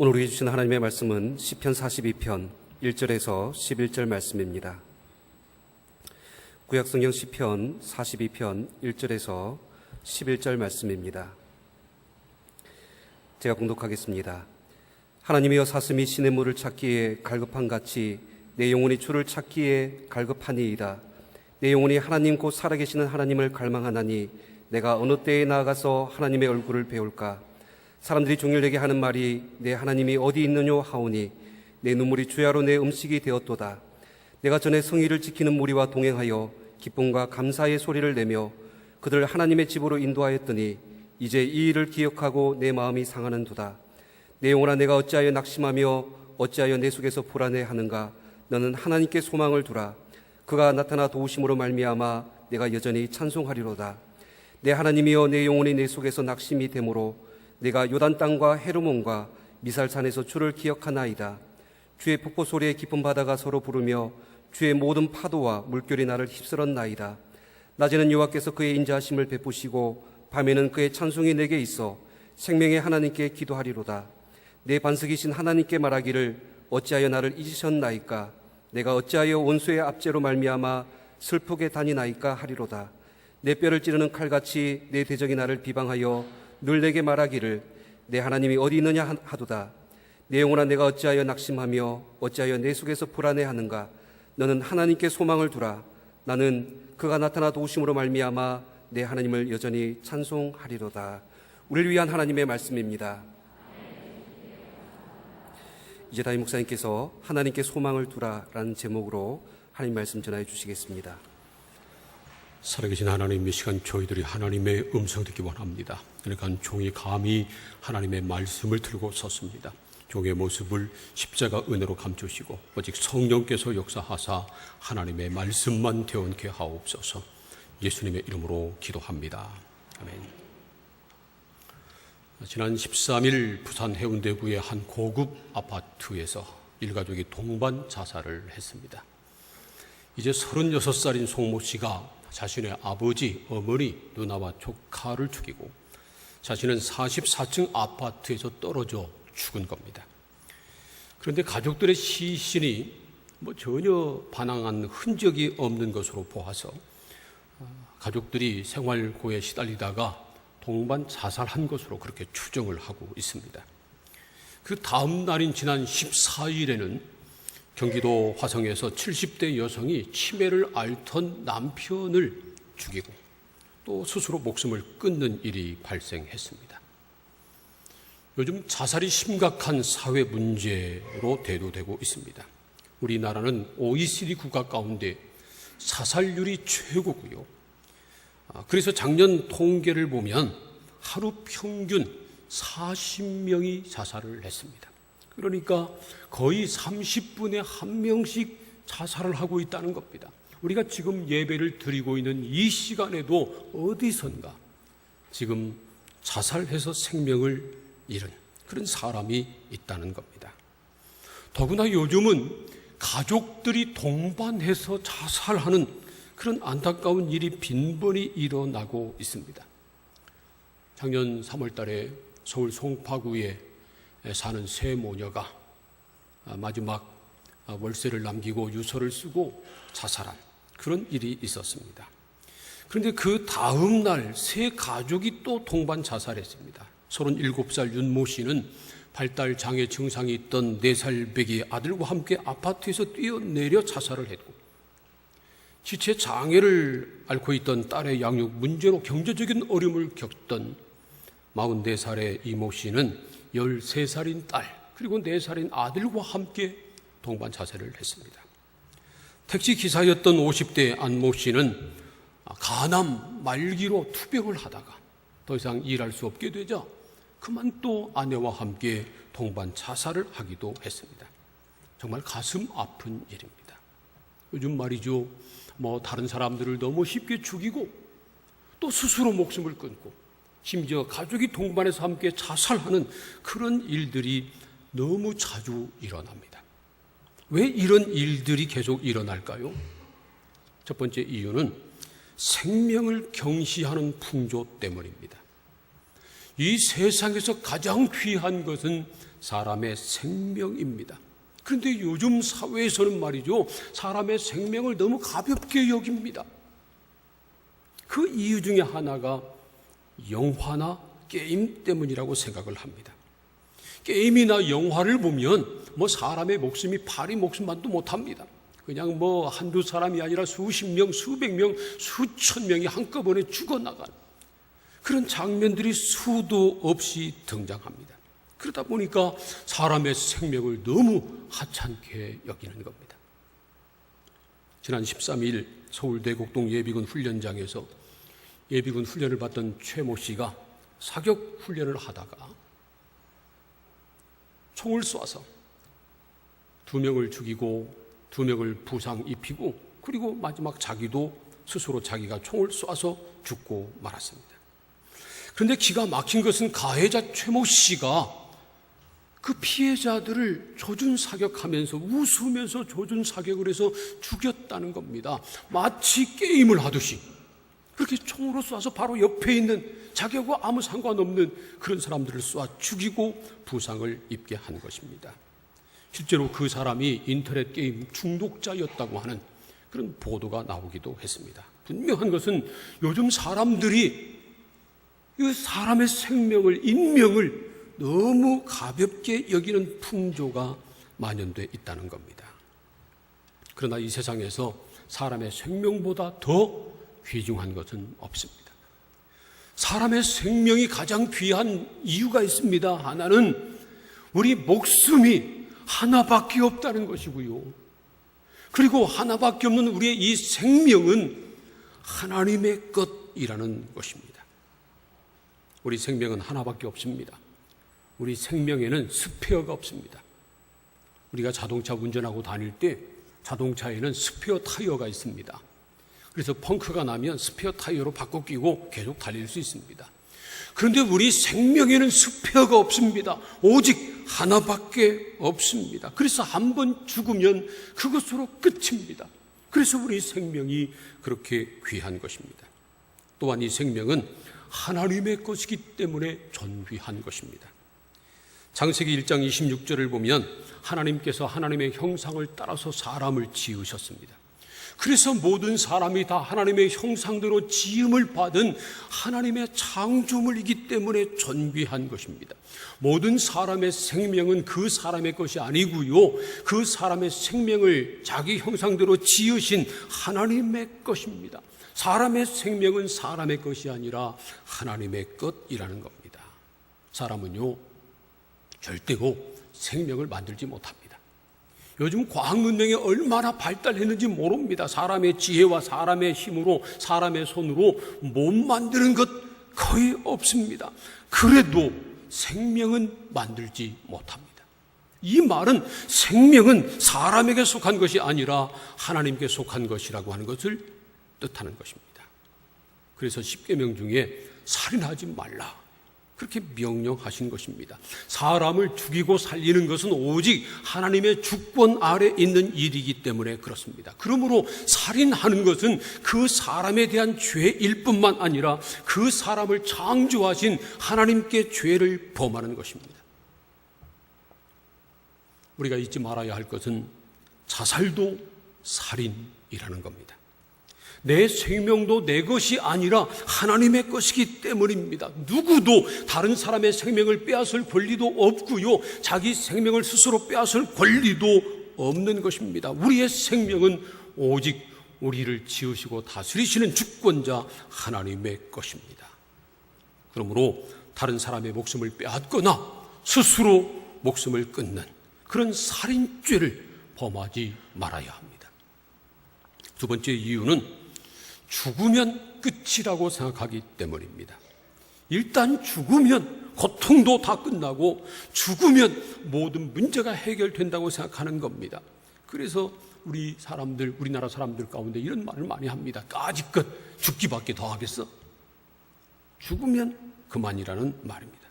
오늘 우리에게 주신 하나님의 말씀은 시편 42편 1절에서 11절 말씀입니다. 구약성경 시편 42편 1절에서 11절 말씀입니다. 제가 봉독하겠습니다. 하나님이여, 사슴이 시냇물을 찾기에 갈급한 같이 내 영혼이 주를 찾기에 갈급하니이다. 내 영혼이 하나님 곧 살아계시는 하나님을 갈망하나니 내가 어느 때에 나아가서 하나님의 얼굴을 배울까? 사람들이 종일 내게 하는 말이 내 하나님이 어디 있느뇨 하오니 내 눈물이 주야로 내 음식이 되었도다. 내가 전에 성의를 지키는 무리와 동행하여 기쁨과 감사의 소리를 내며 그들 하나님의 집으로 인도하였더니 이제 이 일을 기억하고 내 마음이 상하는도다. 내 영혼아, 내가 어찌하여 낙심하며 어찌하여 내 속에서 불안해하는가? 너는 하나님께 소망을 두라. 그가 나타나 도우심으로 말미암아 내가 여전히 찬송하리로다. 내 하나님이여, 내 영혼이 내 속에서 낙심이 되므로 내가 요단 땅과 헤르몬과 미살산에서 주를 기억하나이다. 주의 폭포 소리에 깊은 바다가 서로 부르며 주의 모든 파도와 물결이 나를 휩쓸었나이다. 낮에는 여호와께서 그의 인자하심을 베푸시고 밤에는 그의 찬송이 내게 있어 생명의 하나님께 기도하리로다. 내 반석이신 하나님께 말하기를 어찌하여 나를 잊으셨나이까? 내가 어찌하여 원수의 압제로 말미암아 슬프게 다니나이까 하리로다. 내 뼈를 찌르는 칼같이 내 대적이 나를 비방하여 늘 내게 말하기를 내 하나님이 어디 있느냐 하도다. 내 영혼아, 내가 어찌하여 낙심하며 어찌하여 내 속에서 불안해하는가? 너는 하나님께 소망을 두라. 나는 그가 나타나 도우심으로 말미암아 내 하나님을 여전히 찬송하리로다. 우리를 위한 하나님의 말씀입니다. 이제 담임 목사님께서 하나님께 소망을 두라라는 제목으로 하나님 말씀 전하여 주시겠습니다. 살아계신 하나님, 이 시간 저희들이 하나님의 음성 듣기 원합니다. 그러니까 종이 감히 하나님의 말씀을 들고 섰습니다. 종의 모습을 십자가 은혜로 감추시고 오직 성령께서 역사하사 하나님의 말씀만 되어게 하옵소서. 예수님의 이름으로 기도합니다. 아멘. 지난 13일 부산 해운대구의 한 고급 아파트에서 일가족이 동반 자살을 했습니다. 이제 36살인 송모 씨가 자신의 아버지, 어머니, 누나와 조카를 죽이고 자신은 44층 아파트에서 떨어져 죽은 겁니다. 그런데 가족들의 시신이 전혀 반항한 흔적이 없는 것으로 보아서 가족들이 생활고에 시달리다가 동반 자살한 것으로 그렇게 추정을 하고 있습니다. 그 다음 날인 지난 14일에는 경기도 화성에서 70대 여성이 치매를 앓던 남편을 죽이고 또 스스로 목숨을 끊는 일이 발생했습니다. 요즘 자살이 심각한 사회 문제로 대두되고 있습니다. 우리나라는 OECD 국가 가운데 자살률이 최고고요. 그래서 작년 통계를 보면 하루 평균 40명이 자살을 했습니다. 그러니까 거의 30분에 1명씩 자살을 하고 있다는 겁니다. 우리가 지금 예배를 드리고 있는 이 시간에도 어디선가 지금 자살해서 생명을 잃은 그런 사람이 있다는 겁니다. 더구나 요즘은 가족들이 동반해서 자살하는 그런 안타까운 일이 빈번히 일어나고 있습니다. 작년 3월 달에 서울 송파구에 사는 세 모녀가 마지막 월세를 남기고 유서를 쓰고 자살한 그런 일이 있었습니다. 그런데 그 다음 날 세 가족이 또 동반 자살했습니다. 37살 윤모 씨는 발달 장애 증상이 있던 4살 배기 아들과 함께 아파트에서 뛰어내려 자살을 했고, 지체 장애를 앓고 있던 딸의 양육 문제로 경제적인 어려움을 겪던 44살의 이모 씨는 13살인 딸 그리고 4살인 아들과 함께 동반 자살을 했습니다. 택시 기사였던 50대 안모 씨는 간암 말기로 투병을 하다가 더 이상 일할 수 없게 되자 그만 또 아내와 함께 동반 자살을 하기도 했습니다. 정말 가슴 아픈 일입니다. 요즘 말이죠, 다른 사람들을 너무 쉽게 죽이고 또 스스로 목숨을 끊고 심지어 가족이 동반해서 함께 자살하는 그런 일들이 너무 자주 일어납니다. 왜 이런 일들이 계속 일어날까요? 첫 번째 이유는 생명을 경시하는 풍조 때문입니다. 이 세상에서 가장 귀한 것은 사람의 생명입니다. 그런데 요즘 사회에서는 말이죠, 사람의 생명을 너무 가볍게 여깁니다. 그 이유 중에 하나가 영화나 게임 때문이라고 생각을 합니다. 게임이나 영화를 보면 사람의 목숨이 파리 목숨만도 못합니다. 그냥 한두 사람이 아니라 수십 명, 수백 명, 수천 명이 한꺼번에 죽어나가는 그런 장면들이 수도 없이 등장합니다. 그러다 보니까 사람의 생명을 너무 하찮게 여기는 겁니다. 지난 13일 서울대 곡동 예비군 훈련장에서 예비군 훈련을 받던 최모 씨가 사격 훈련을 하다가 총을 쏴서 2명을 죽이고 2명을 부상 입히고, 그리고 마지막 자기도 스스로 자기가 총을 쏴서 죽고 말았습니다. 그런데 기가 막힌 것은 가해자 최모 씨가 그 피해자들을 조준사격하면서 웃으면서 조준사격을 해서 죽였다는 겁니다. 마치 게임을 하듯이 그렇게 총으로 쏴서 바로 옆에 있는 자기하고 아무 상관없는 그런 사람들을 쏴 죽이고 부상을 입게 한 것입니다. 실제로 그 사람이 인터넷 게임 중독자였다고 하는 그런 보도가 나오기도 했습니다. 분명한 것은 요즘 사람들이 이 사람의 생명을, 인명을 너무 가볍게 여기는 풍조가 만연돼 있다는 겁니다. 그러나 이 세상에서 사람의 생명보다 더 귀중한 것은 없습니다. 사람의 생명이 가장 귀한 이유가 있습니다. 하나는 우리 목숨이 하나밖에 없다는 것이고요. 그리고 하나밖에 없는 우리의 이 생명은 하나님의 것이라는 것입니다. 우리 생명은 하나밖에 없습니다. 우리 생명에는 스페어가 없습니다. 우리가 자동차 운전하고 다닐 때 자동차에는 스페어 타이어가 있습니다. 그래서 펑크가 나면 스페어 타이어로 바꿔 끼고 계속 달릴 수 있습니다. 그런데 우리 생명에는 스페어가 없습니다. 오직 하나밖에 없습니다. 그래서 한 번 죽으면 그것으로 끝입니다. 그래서 우리 생명이 그렇게 귀한 것입니다. 또한 이 생명은 하나님의 것이기 때문에 존귀한 것입니다. 창세기 1장 26절을 보면 하나님께서 하나님의 형상을 따라서 사람을 지으셨습니다. 그래서 모든 사람이 다 하나님의 형상대로 지음을 받은 하나님의 창조물이기 때문에 존귀한 것입니다. 모든 사람의 생명은 그 사람의 것이 아니고요, 그 사람의 생명을 자기 형상대로 지으신 하나님의 것입니다. 사람의 생명은 사람의 것이 아니라 하나님의 것이라는 겁니다. 사람은요, 절대로 생명을 만들지 못합니다. 요즘 과학 문명이 얼마나 발달했는지 모릅니다. 사람의 지혜와 사람의 힘으로, 사람의 손으로 못 만드는 것 거의 없습니다. 그래도 생명은 만들지 못합니다. 이 말은 생명은 사람에게 속한 것이 아니라 하나님께 속한 것이라고 하는 것을 뜻하는 것입니다. 그래서 10계명 중에 살인하지 말라, 그렇게 명령하신 것입니다. 사람을 죽이고 살리는 것은 오직 하나님의 주권 아래 있는 일이기 때문에 그렇습니다. 그러므로 살인하는 것은 그 사람에 대한 죄일 뿐만 아니라 그 사람을 창조하신 하나님께 죄를 범하는 것입니다. 우리가 잊지 말아야 할 것은 자살도 살인이라는 겁니다. 내 생명도 내 것이 아니라 하나님의 것이기 때문입니다. 누구도 다른 사람의 생명을 빼앗을 권리도 없고요, 자기 생명을 스스로 빼앗을 권리도 없는 것입니다. 우리의 생명은 오직 우리를 지으시고 다스리시는 주권자 하나님의 것입니다. 그러므로 다른 사람의 목숨을 빼앗거나 스스로 목숨을 끊는 그런 살인죄를 범하지 말아야 합니다. 두 번째 이유는 죽으면 끝이라고 생각하기 때문입니다. 일단 죽으면 고통도 다 끝나고 죽으면 모든 문제가 해결된다고 생각하는 겁니다. 그래서 우리나라 사람들 가운데 이런 말을 많이 합니다. 까짓것 죽기밖에 더 하겠어? 죽으면 그만이라는 말입니다.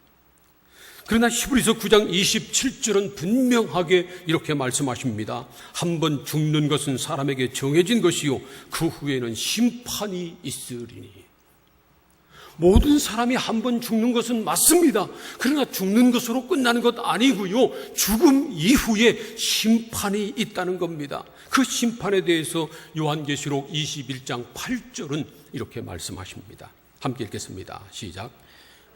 그러나 히브리서 9장 27절은 분명하게 이렇게 말씀하십니다. 한 번 죽는 것은 사람에게 정해진 것이요 그 후에는 심판이 있으리니. 모든 사람이 한 번 죽는 것은 맞습니다. 그러나 죽는 것으로 끝나는 것 아니고요. 죽음 이후에 심판이 있다는 겁니다. 그 심판에 대해서 요한계시록 21장 8절은 이렇게 말씀하십니다. 함께 읽겠습니다. 시작.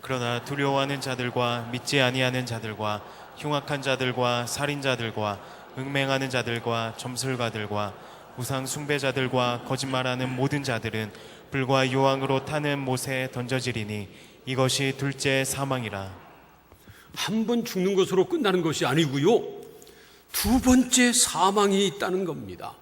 그러나 두려워하는 자들과 믿지 아니하는 자들과 흉악한 자들과 살인자들과 음행하는 자들과 점술가들과 우상 숭배자들과 거짓말하는 모든 자들은 불과 유황으로 타는 못에 던져지리니 이것이 둘째 사망이라. 한 번 죽는 것으로 끝나는 것이 아니고요. 두 번째 사망이 있다는 겁니다.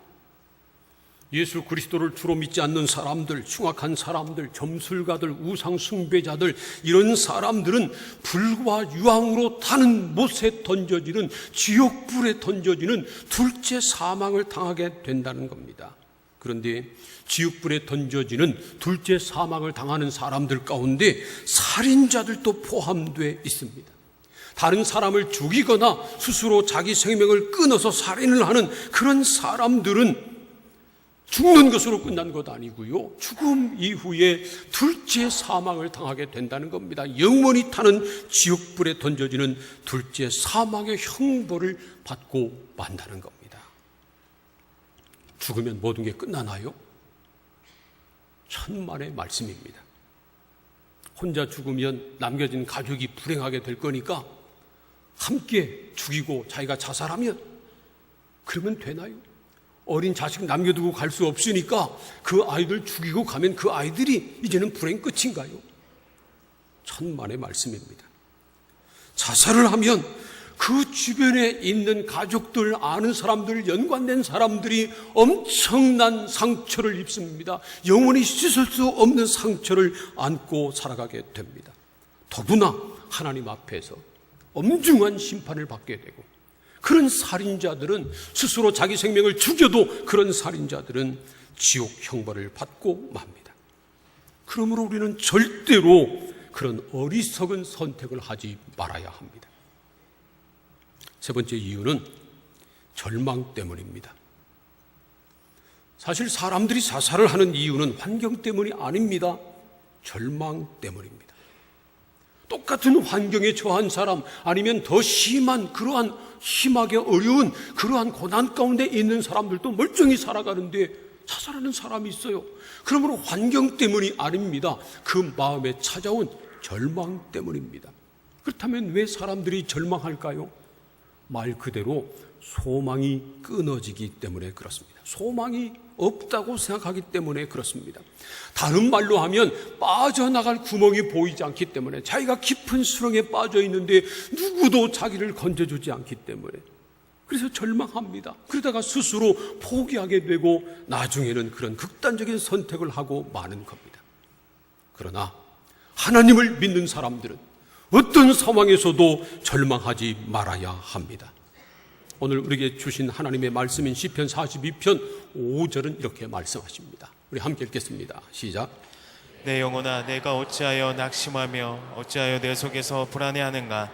예수 그리스도를 주로 믿지 않는 사람들, 흉악한 사람들, 점술가들, 우상 숭배자들, 이런 사람들은 불과 유황으로 타는 못에 던져지는, 지옥불에 던져지는 둘째 사망을 당하게 된다는 겁니다. 그런데 지옥불에 던져지는 둘째 사망을 당하는 사람들 가운데 살인자들도 포함되어 있습니다. 다른 사람을 죽이거나 스스로 자기 생명을 끊어서 살인을 하는 그런 사람들은 죽는 것으로 끝난 것 아니고요. 죽음 이후에 둘째 사망을 당하게 된다는 겁니다. 영원히 타는 지옥불에 던져지는 둘째 사망의 형벌을 받고 만다는 겁니다. 죽으면 모든 게 끝나나요? 천만의 말씀입니다. 혼자 죽으면 남겨진 가족이 불행하게 될 거니까 함께 죽이고 자기가 자살하면 그러면 되나요? 어린 자식 남겨두고 갈 수 없으니까 그 아이들 죽이고 가면 그 아이들이 이제는 불행 끝인가요? 천만의 말씀입니다. 자살을 하면 그 주변에 있는 가족들, 아는 사람들, 연관된 사람들이 엄청난 상처를 입습니다. 영원히 씻을 수 없는 상처를 안고 살아가게 됩니다. 더구나 하나님 앞에서 엄중한 심판을 받게 되고, 그런 살인자들은 스스로 자기 생명을 죽여도 그런 살인자들은 지옥 형벌을 받고 맙니다. 그러므로 우리는 절대로 그런 어리석은 선택을 하지 말아야 합니다. 세 번째 이유는 절망 때문입니다. 사실 사람들이 자살을 하는 이유는 환경 때문이 아닙니다. 절망 때문입니다. 똑같은 환경에 처한 사람, 아니면 더 심한 그러한 심하게 어려운 그러한 고난 가운데 있는 사람들도 멀쩡히 살아가는데 자살하는 사람이 있어요. 그러므로 환경 때문이 아닙니다. 그 마음에 찾아온 절망 때문입니다. 그렇다면 왜 사람들이 절망할까요? 말 그대로 소망이 끊어지기 때문에 그렇습니다. 소망이 없다고 생각하기 때문에 그렇습니다. 다른 말로 하면 빠져나갈 구멍이 보이지 않기 때문에, 자기가 깊은 수렁에 빠져 있는데 누구도 자기를 건져주지 않기 때문에, 그래서 절망합니다. 그러다가 스스로 포기하게 되고 나중에는 그런 극단적인 선택을 하고 마는 겁니다. 그러나 하나님을 믿는 사람들은 어떤 상황에서도 절망하지 말아야 합니다. 오늘 우리에게 주신 하나님의 말씀인 시편 42편 5절은 이렇게 말씀하십니다. 우리 함께 읽겠습니다. 시작. 내 영혼아, 내가 어찌하여 낙심하며 어찌하여 내 속에서 불안해하는가?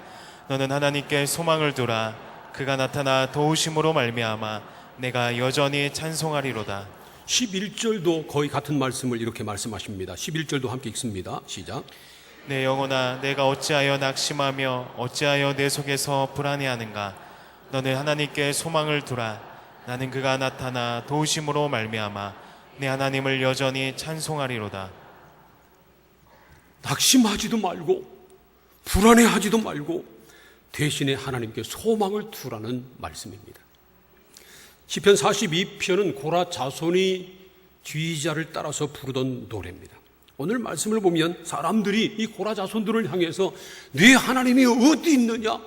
너는 하나님께 소망을 두라. 그가 나타나 도우심으로 말미암아 내가 여전히 찬송하리로다. 11절도 거의 같은 말씀을 이렇게 말씀하십니다. 11절도 함께 읽습니다. 시작. 내 영혼아, 내가 어찌하여 낙심하며 어찌하여 내 속에서 불안해하는가? 너는 하나님께 소망을 두라. 나는 그가 나타나 도우심으로 말미암아 내 하나님을 여전히 찬송하리로다. 낙심하지도 말고 불안해하지도 말고 대신에 하나님께 소망을 두라는 말씀입니다. 시편 42편은 고라 자손이 지휘자를 따라서 부르던 노래입니다. 오늘 말씀을 보면 사람들이 이 고라 자손들을 향해서 네 하나님이 어디 있느냐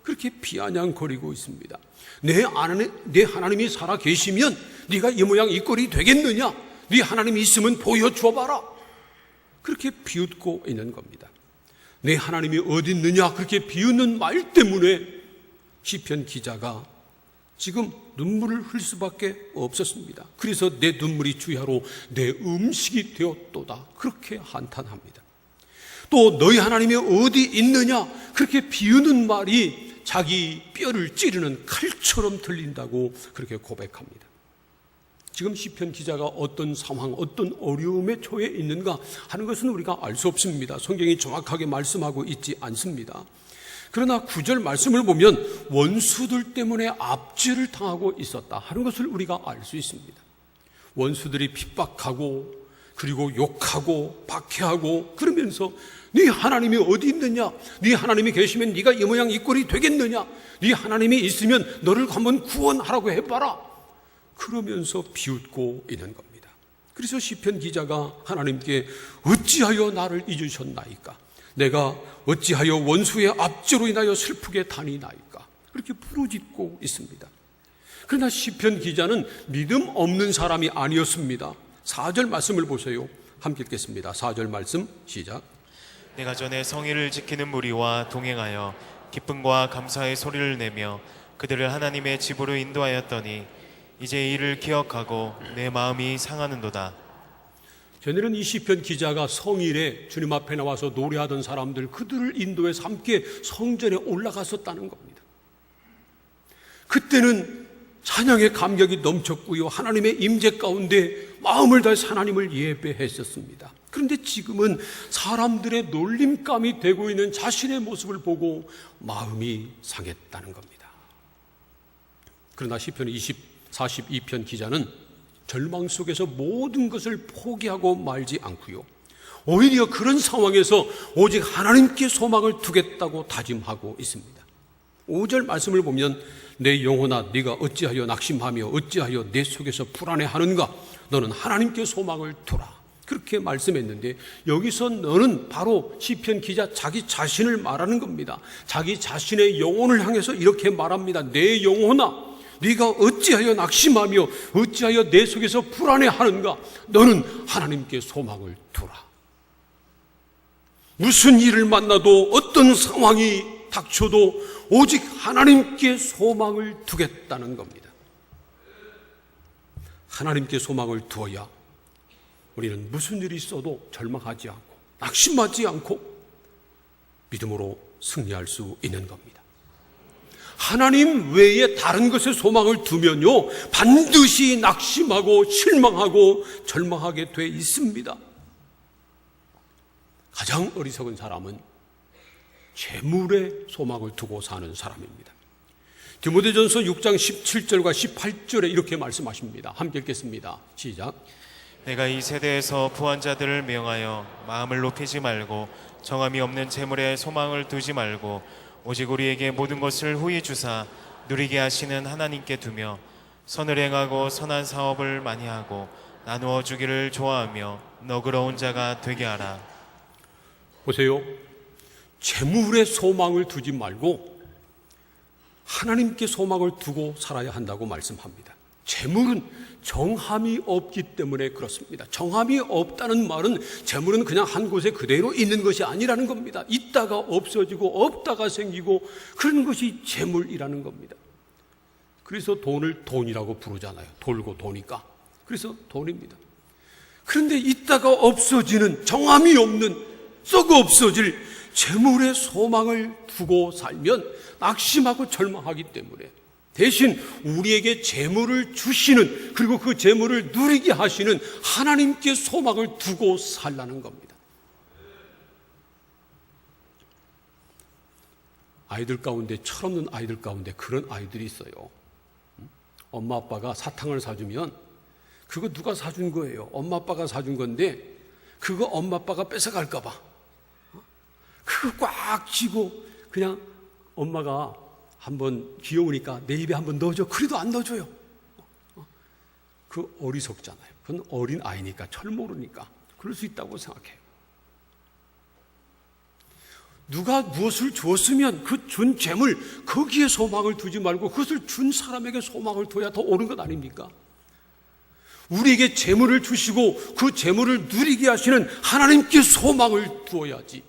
그렇게 비아냥거리고 있습니다. 내 하나님이 살아 계시면 네가 이 모양 이 꼴이 되겠느냐? 네 하나님이 있으면 보여줘봐라. 그렇게 비웃고 있는 겁니다. 내 하나님이 어디 있느냐 그렇게 비웃는 말 때문에 시편 기자가 지금 눈물을 흘릴 수밖에 없었습니다. 그래서 내 눈물이 주야로 내 음식이 되었도다 그렇게 한탄합니다. 또 너희 하나님이 어디 있느냐 그렇게 비웃는 말이 자기 뼈를 찌르는 칼처럼 들린다고 그렇게 고백합니다. 지금 시편 기자가 어떤 상황, 어떤 어려움에 처해 있는가 하는 것은 우리가 알 수 없습니다. 성경이 정확하게 말씀하고 있지 않습니다. 그러나 9절 말씀을 보면 원수들 때문에 압제를 당하고 있었다 하는 것을 우리가 알 수 있습니다. 원수들이 핍박하고 그리고 욕하고 박해하고 그러면서 네 하나님이 어디 있느냐, 네 하나님이 계시면 네가 이 모양 이 꼴이 되겠느냐, 네 하나님이 있으면 너를 한번 구원하라고 해봐라, 그러면서 비웃고 있는 겁니다. 그래서 시편 기자가 하나님께 어찌하여 나를 잊으셨나이까, 내가 어찌하여 원수의 압제로 인하여 슬프게 다니나이까, 그렇게 부르짖고 있습니다. 그러나 시편 기자는 믿음 없는 사람이 아니었습니다. 4절 말씀을 보세요. 함께 읽겠습니다. 4절 말씀 시작. 내가 전에 성의를 지키는 무리와 동행하여 기쁨과 감사의 소리를 내며 그들을 하나님의 집으로 인도하였더니 이제 이를 기억하고 내 마음이 상하는도다. 전에는 이 시편 기자가 성일에 주님 앞에 나와서 노래하던 사람들, 그들을 인도해서 함께 성전에 올라갔었다는 겁니다. 그때는 찬양의 감격이 넘쳤고요, 하나님의 임재 가운데 마음을 다해서 하나님을 예배했었습니다. 그런데 지금은 사람들의 놀림감이 되고 있는 자신의 모습을 보고 마음이 상했다는 겁니다. 그러나 시편 42편 기자는 절망 속에서 모든 것을 포기하고 말지 않고요, 오히려 그런 상황에서 오직 하나님께 소망을 두겠다고 다짐하고 있습니다. 5절 말씀을 보면 내 영혼아 네가 어찌하여 낙심하며 어찌하여 내 속에서 불안해하는가, 너는 하나님께 소망을 두라, 그렇게 말씀했는데 여기서 너는 바로 시편 기자 자기 자신을 말하는 겁니다. 자기 자신의 영혼을 향해서 이렇게 말합니다. 내 영혼아 네가 어찌하여 낙심하며 어찌하여 내 속에서 불안해하는가, 너는 하나님께 소망을 두라. 무슨 일을 만나도 어떤 상황이 닥쳐도 오직 하나님께 소망을 두겠다는 겁니다. 하나님께 소망을 두어야 우리는 무슨 일이 있어도 절망하지 않고 낙심하지 않고 믿음으로 승리할 수 있는 겁니다. 하나님 외에 다른 것에 소망을 두면요, 반드시 낙심하고 실망하고 절망하게 돼 있습니다. 가장 어리석은 사람은 재물에 소망을 두고 사는 사람입니다. 디모데전서 6장 17절과 18절에 이렇게 말씀하십니다. 함께 읽겠습니다. 시작. 내가 이 세대에서 부한 자들을 명하여 마음을 높이지 말고 정함이 없는 재물에 소망을 두지 말고 오직 우리에게 모든 것을 후히 주사 누리게 하시는 하나님께 두며 선을 행하고 선한 사업을 많이 하고 나누어 주기를 좋아하며 너그러운 자가 되게 하라. 보세요. 재물에 소망을 두지 말고 하나님께 소망을 두고 살아야 한다고 말씀합니다. 재물은 정함이 없기 때문에 그렇습니다. 정함이 없다는 말은 재물은 그냥 한 곳에 그대로 있는 것이 아니라는 겁니다. 있다가 없어지고 없다가 생기고 그런 것이 재물이라는 겁니다. 그래서 돈을 돈이라고 부르잖아요. 돌고 도니까. 그래서 돈입니다. 그런데 있다가 없어지는 정함이 없는 썩어 없어질 재물에 소망을 두고 살면 낙심하고 절망하기 때문에 대신 우리에게 재물을 주시는, 그리고 그 재물을 누리게 하시는 하나님께 소망을 두고 살라는 겁니다. 아이들 가운데, 철없는 아이들 가운데 그런 아이들이 있어요. 엄마 아빠가 사탕을 사주면 그거 누가 사준 거예요? 엄마 아빠가 사준 건데 그거 엄마 아빠가 뺏어갈까 봐 그거 꽉 쥐고 그냥 엄마가 한번 귀여우니까 내 입에 한번 넣어줘. 그래도 안 넣어줘요. 그 어리석잖아요. 그건 어린 아이니까, 철 모르니까 그럴 수 있다고 생각해요. 누가 무엇을 주었으면 그 준 재물 거기에 소망을 두지 말고 그것을 준 사람에게 소망을 둬야 더 옳은 것 아닙니까? 우리에게 재물을 주시고 그 재물을 누리게 하시는 하나님께 소망을 두어야지.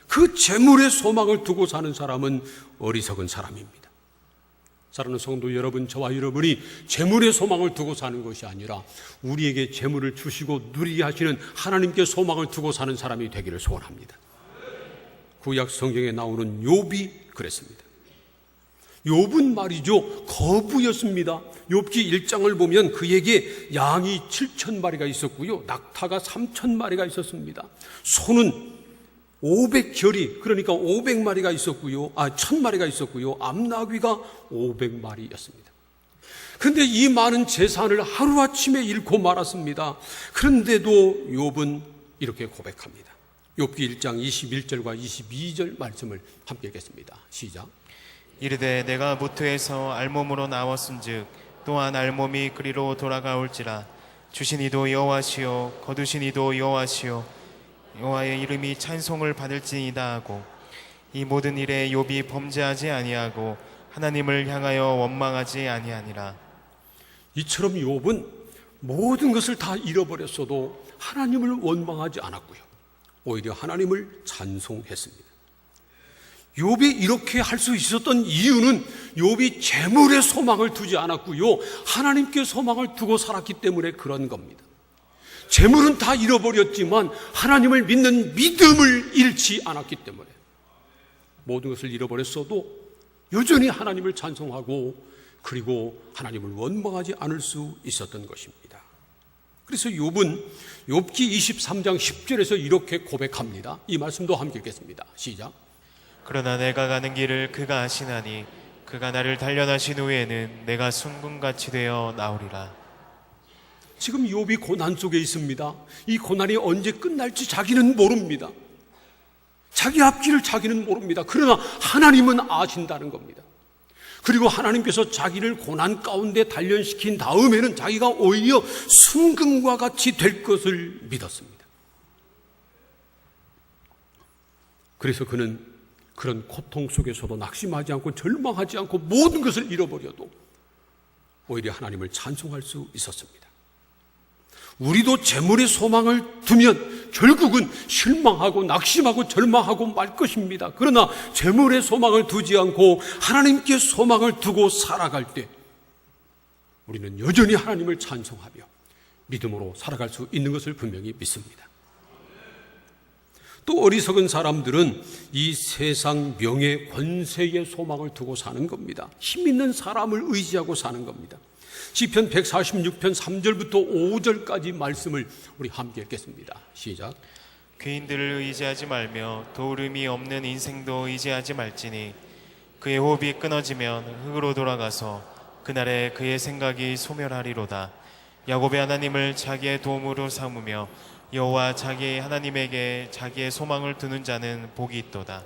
그 재물에 소망을 두고 사는 사람은 어리석은 사람입니다. 사랑하는 성도 여러분, 저와 여러분이 재물에 소망을 두고 사는 것이 아니라 우리에게 재물을 주시고 누리게 하시는 하나님께 소망을 두고 사는 사람이 되기를 소원합니다. 구약 성경에 나오는 욥이 그랬습니다. 욥은 말이죠, 거부였습니다. 욥기 1장을 보면 그에게 양이 7,000마리가 있었고요, 낙타가 3,000마리가 있었습니다. 소는 500결이, 그러니까 500마리가 있었고요, 1,000마리가 있었고요, 암나귀가 500마리였습니다. 그런데 이 많은 재산을 하루아침에 잃고 말았습니다. 그런데도 욥은 이렇게 고백합니다. 욥기 1장 21절과 22절 말씀을 함께 읽겠습니다. 시작. 이르되 내가 모태에서 알몸으로 나왔은즉 또한 알몸이 그리로 돌아가올지라. 주신 이도 여호와시요 거두신 이도 여호와시요 여호와의 이름이 찬송을 받을지니이다 하고, 이 모든 일에 욥이 범죄하지 아니하고 하나님을 향하여 원망하지 아니하니라. 이처럼 욥은 모든 것을 다 잃어버렸어도 하나님을 원망하지 않았고요, 오히려 하나님을 찬송했습니다. 욥이 이렇게 할 수 있었던 이유는 욥이 재물에 소망을 두지 않았고요, 하나님께 소망을 두고 살았기 때문에 그런 겁니다. 재물은 다 잃어버렸지만 하나님을 믿는 믿음을 잃지 않았기 때문에 모든 것을 잃어버렸어도 여전히 하나님을 찬송하고 그리고 하나님을 원망하지 않을 수 있었던 것입니다. 그래서 욥은 욥기 23장 10절에서 이렇게 고백합니다. 이 말씀도 함께 읽겠습니다. 시작. 그러나 내가 가는 길을 그가 아시나니 그가 나를 단련하신 후에는 내가 순금같이 되어 나오리라. 지금 욥이 고난 속에 있습니다. 이 고난이 언제 끝날지 자기는 모릅니다. 자기 앞길을 자기는 모릅니다. 그러나 하나님은 아신다는 겁니다. 그리고 하나님께서 자기를 고난 가운데 단련시킨 다음에는 자기가 오히려 순금과 같이 될 것을 믿었습니다. 그래서 그는 그런 고통 속에서도 낙심하지 않고 절망하지 않고 모든 것을 잃어버려도 오히려 하나님을 찬송할 수 있었습니다. 우리도 재물에 소망을 두면 결국은 실망하고 낙심하고 절망하고 말 것입니다. 그러나 재물에 소망을 두지 않고 하나님께 소망을 두고 살아갈 때 우리는 여전히 하나님을 찬송하며 믿음으로 살아갈 수 있는 것을 분명히 믿습니다. 또 어리석은 사람들은 이 세상 명예 권세에 소망을 두고 사는 겁니다. 힘 있는 사람을 의지하고 사는 겁니다. 시편 146편 3절부터 5절까지 말씀을 우리 함께 읽겠습니다. 시작. 귀인들을 의지하지 말며 도울음이 없는 인생도 의지하지 말지니 그의 호흡이 끊어지면 흙으로 돌아가서 그날에 그의 생각이 소멸하리로다. 야곱의 하나님을 자기의 도움으로 삼으며 여호와 자기 하나님에게 자기의 소망을 두는 자는 복이 있도다.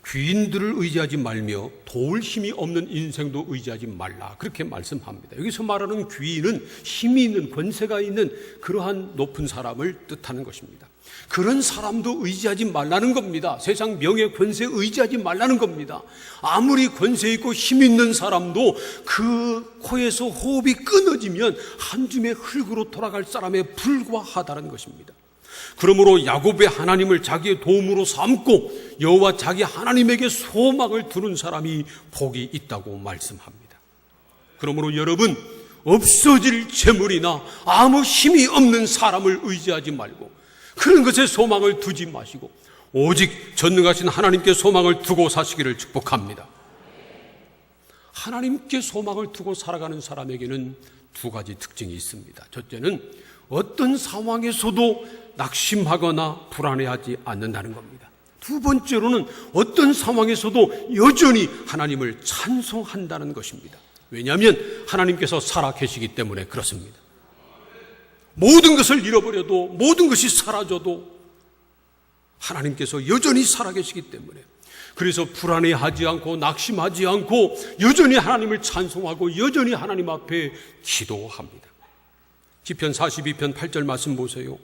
귀인들을 의지하지 말며 도울 힘이 없는 인생도 의지하지 말라, 그렇게 말씀합니다. 여기서 말하는 귀인은 힘이 있는, 권세가 있는 그러한 높은 사람을 뜻하는 것입니다. 그런 사람도 의지하지 말라는 겁니다. 세상 명예 권세 의지하지 말라는 겁니다. 아무리 권세 있고 힘 있는 사람도 그 코에서 호흡이 끊어지면 한 줌의 흙으로 돌아갈 사람에 불과하다는 것입니다. 그러므로 야곱의 하나님을 자기의 도움으로 삼고 여호와 자기 하나님에게 소망을 두는 사람이 복이 있다고 말씀합니다. 그러므로 여러분, 없어질 재물이나 아무 힘이 없는 사람을 의지하지 말고 그런 것에 소망을 두지 마시고 오직 전능하신 하나님께 소망을 두고 사시기를 축복합니다. 하나님께 소망을 두고 살아가는 사람에게는 두 가지 특징이 있습니다. 첫째는 어떤 상황에서도 낙심하거나 불안해하지 않는다는 겁니다. 두 번째로는 어떤 상황에서도 여전히 하나님을 찬송한다는 것입니다. 왜냐하면 하나님께서 살아 계시기 때문에 그렇습니다. 모든 것을 잃어버려도, 모든 것이 사라져도 하나님께서 여전히 살아 계시기 때문에, 그래서 불안해하지 않고 낙심하지 않고 여전히 하나님을 찬송하고 여전히 하나님 앞에 기도합니다. 시편 42편 8절 말씀 보세요.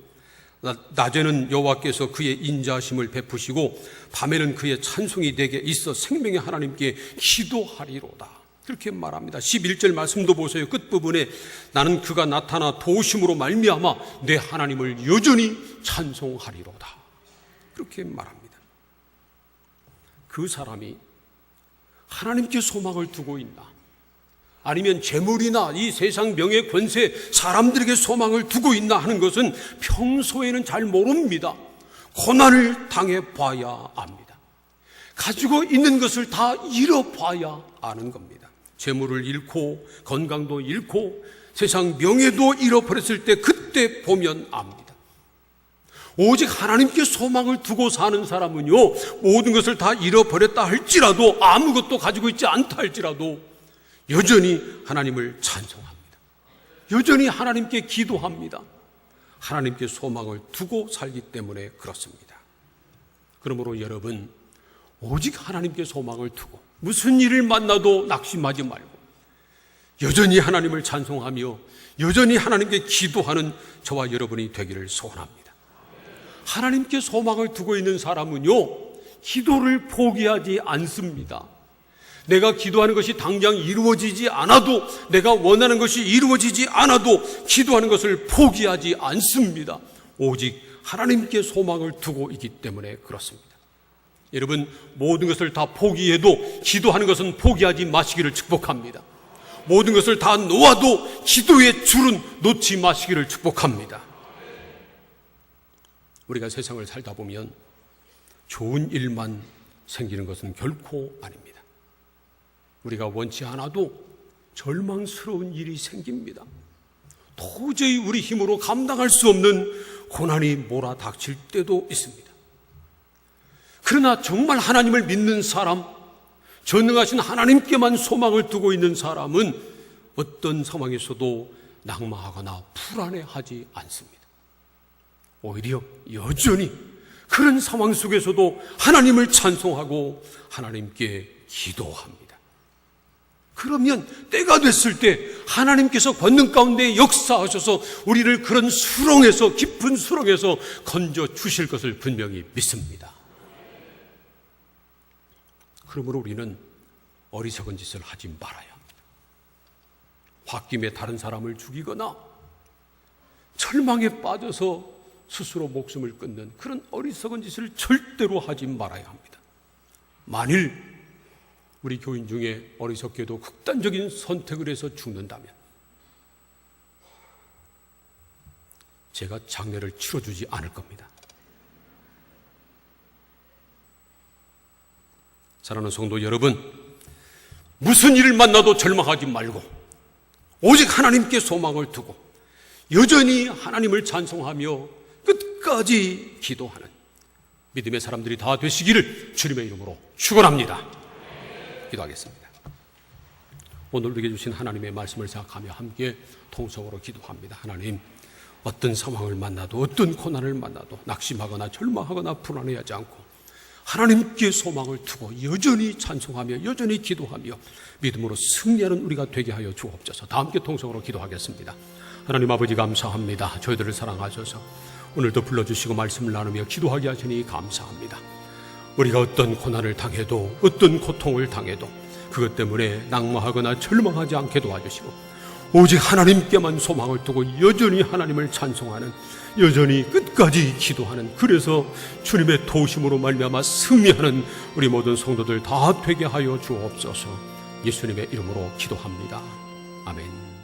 낮에는 여호와께서 그의 인자하심을 베푸시고 밤에는 그의 찬송이 내게 있어 생명의 하나님께 기도하리로다, 그렇게 말합니다. 11절 말씀도 보세요. 끝부분에 나는 그가 나타나 도우심으로 말미암아 내 하나님을 여전히 찬송하리로다, 그렇게 말합니다. 그 사람이 하나님께 소망을 두고 있나, 아니면 재물이나 이 세상 명예 권세, 사람들에게 소망을 두고 있나 하는 것은 평소에는 잘 모릅니다. 고난을 당해 봐야 압니다. 가지고 있는 것을 다 잃어봐야 아는 겁니다. 재물을 잃고 건강도 잃고 세상 명예도 잃어버렸을 때 그때 보면 압니다. 오직 하나님께 소망을 두고 사는 사람은요, 모든 것을 다 잃어버렸다 할지라도, 아무것도 가지고 있지 않다 할지라도 여전히 하나님을 찬송합니다. 여전히 하나님께 기도합니다. 하나님께 소망을 두고 살기 때문에 그렇습니다. 그러므로 여러분, 오직 하나님께 소망을 두고 무슨 일을 만나도 낙심하지 말고 여전히 하나님을 찬송하며 여전히 하나님께 기도하는 저와 여러분이 되기를 소원합니다. 하나님께 소망을 두고 있는 사람은요, 기도를 포기하지 않습니다. 내가 기도하는 것이 당장 이루어지지 않아도, 내가 원하는 것이 이루어지지 않아도 기도하는 것을 포기하지 않습니다. 오직 하나님께 소망을 두고 있기 때문에 그렇습니다. 여러분, 모든 것을 다 포기해도 기도하는 것은 포기하지 마시기를 축복합니다. 모든 것을 다 놓아도 기도의 줄은 놓지 마시기를 축복합니다. 우리가 세상을 살다 보면 좋은 일만 생기는 것은 결코 아닙니다. 우리가 원치 않아도 절망스러운 일이 생깁니다. 도저히 우리 힘으로 감당할 수 없는 고난이 몰아닥칠 때도 있습니다. 그러나 정말 하나님을 믿는 사람, 전능하신 하나님께만 소망을 두고 있는 사람은 어떤 상황에서도 낙마하거나 불안해하지 않습니다. 오히려 여전히 그런 상황 속에서도 하나님을 찬송하고 하나님께 기도합니다. 그러면 때가 됐을 때 하나님께서 권능 가운데 역사하셔서 우리를 그런 수렁에서, 깊은 수렁에서 건져 주실 것을 분명히 믿습니다. 그러므로 우리는 어리석은 짓을 하지 말아야 합니다. 홧김에 다른 사람을 죽이거나 절망에 빠져서 스스로 목숨을 끊는 그런 어리석은 짓을 절대로 하지 말아야 합니다. 만일 우리 교인 중에 어리석게도 극단적인 선택을 해서 죽는다면 제가 장례를 치러주지 않을 겁니다. 사랑하는 성도 여러분, 무슨 일을 만나도 절망하지 말고 오직 하나님께 소망을 두고 여전히 하나님을 찬송하며 끝까지 기도하는 믿음의 사람들이 다 되시기를 주님의 이름으로 축원합니다. 기도하겠습니다. 오늘 우리에게 주신 하나님의 말씀을 생각하며 함께 통성으로 기도합니다. 하나님, 어떤 상황을 만나도, 어떤 고난을 만나도 낙심하거나 절망하거나 불안해하지 않고 하나님께 소망을 두고 여전히 찬송하며 여전히 기도하며 믿음으로 승리하는 우리가 되게 하여 주옵소서. 다 함께 통성으로 기도하겠습니다. 하나님 아버지, 감사합니다. 저희들을 사랑하셔서 오늘도 불러주시고 말씀을 나누며 기도하게 하시니 감사합니다. 우리가 어떤 고난을 당해도, 어떤 고통을 당해도 그것 때문에 낙마하거나 절망하지 않게 도와주시고 오직 하나님께만 소망을 두고 여전히 하나님을 찬송하는, 여전히 끝까지 기도하는, 그래서 주님의 도우심으로 말미암아 승리하는 우리 모든 성도들 다 되게 하여 주옵소서. 예수님의 이름으로 기도합니다. 아멘.